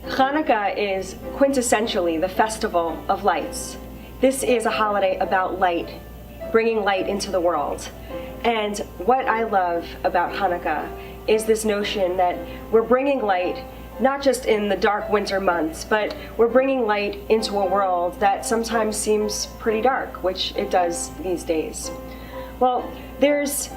Hanukkah is quintessentially the festival of lights. This is a holiday about light, bringing light into the world. And what I love about Hanukkah is this notion that we're bringing light not just in the dark winter months, but we're bringing light into a world that sometimes seems pretty dark, which it does these days. Well, there's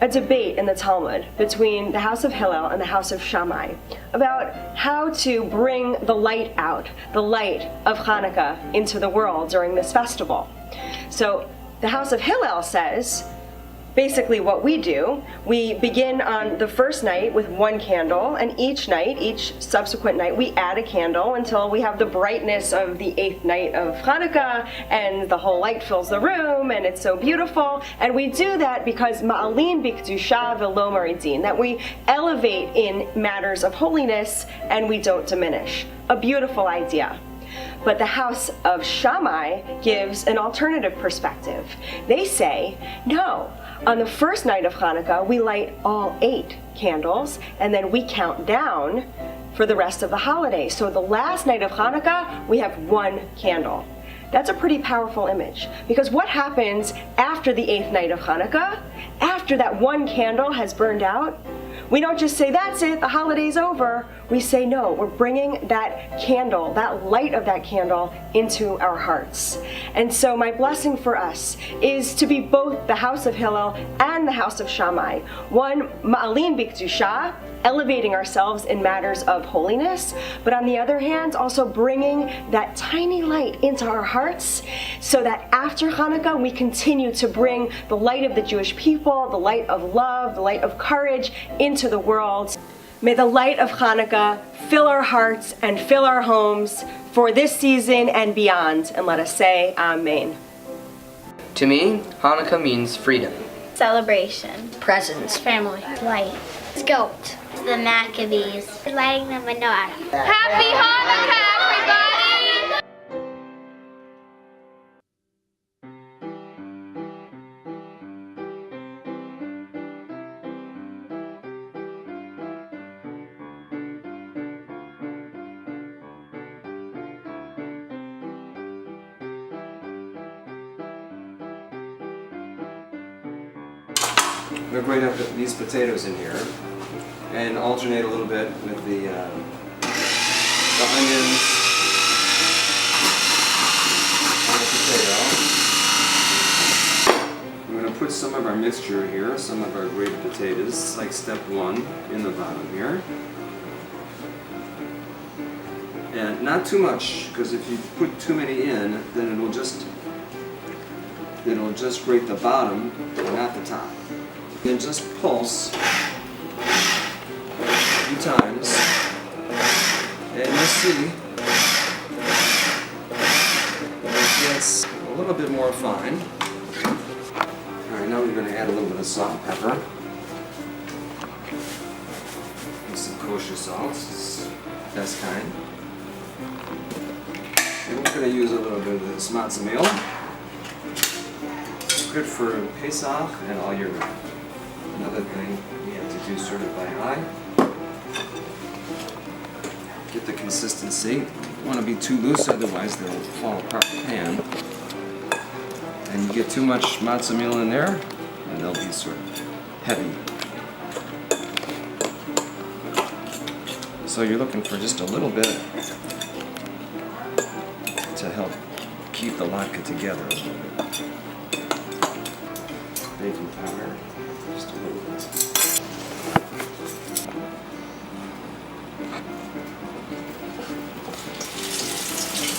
a debate in the Talmud between the house of Hillel and the house of Shammai about how to bring the light out, the light of Hanukkah into the world during this festival. So the house of Hillel says, basically what we do, we begin on the first night with one candle, and each subsequent night, we add a candle until we have the brightness of the 8th night of Hanukkah, and the whole light fills the room, and it's so beautiful. And we do that because ma'alin b'kedusha v'lo maridin, that we elevate in matters of holiness and we don't diminish. A beautiful idea. But the house of Shammai gives an alternative perspective. They say, no, on the first night of Hanukkah, we light all 8 candles, and then we count down for the rest of the holiday. So the last night of Hanukkah, we have 1 candle. That's a pretty powerful image, because what happens after the 8th night of Hanukkah? After that 1 candle has burned out, we don't just say, that's it, the holiday's over. We say, no, we're bringing that candle, that light of that candle into our hearts. And so my blessing for us is to be both the house of Hillel and the house of Shammai. One, ma'alin b'kedusha, elevating ourselves in matters of holiness, but on the other hand, also bringing that tiny light into our hearts so that after Hanukkah, we continue to bring the light of the Jewish people, the light of love, the light of courage into the world. May the light of Hanukkah fill our hearts and fill our homes for this season and beyond. And let us say Amen. To me, Hanukkah means freedom, celebration, presents, family, light, goat, the Maccabees, lighting the menorah. Happy Hanukkah, everybody! I'm going to grate up these potatoes in here and alternate a little bit with the onions on the potato. We're going to put some of our mixture here, some of our grated potatoes, like step 1 in the bottom here. And not too much, because if you put too many in, then it'll just grate the bottom, not the top. And just pulse a few times, and you'll see it gets a little bit more fine. Alright, now we're going to add a little bit of salt and pepper. And some kosher salt, it's the best kind. And we're going to use a little bit of this matzah meal. It's good for Pesach and all year round. Another thing we have to do sort of by eye. Get the consistency. Don't want to be too loose, otherwise they'll fall apart in the pan. And you get too much matzah meal in there, and they'll be sort of heavy. So you're looking for just a little bit to help keep the latke together a little bit. Baking powder. Just a little bit.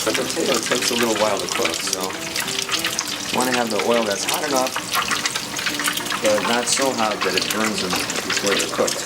The potato takes a little while to cook, so you want to have the oil that's hot enough, but not so hot that it burns them before they're cooked.